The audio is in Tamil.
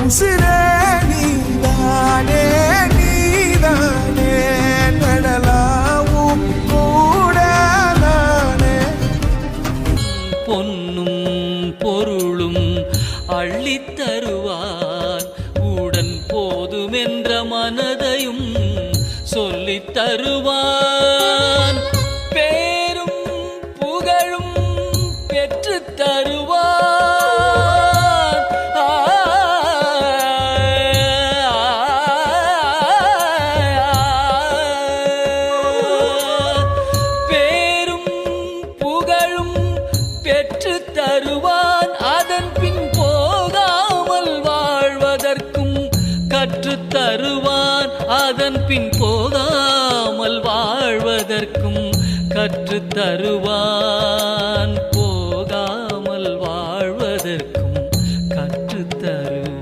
உசிரே நீதானே நீதானே நடலாவும் கூட நானே. பொன்னும் பொருளும் அள்ளித் தருவான் உடன் போதுமென்ற மனதையும் சொல்லித் தருவான். பேரும் புகழும் பெற்றுத் தருவான். பேரும் புகழும் பெற்றுத் தருவான். அதன் பின் போகாமல் வாழ்வதற்கும் கற்றுத் தருவான். அதன் பின் போகாமல் வாழ்வதற்கும் கற்றுத் தருவான்.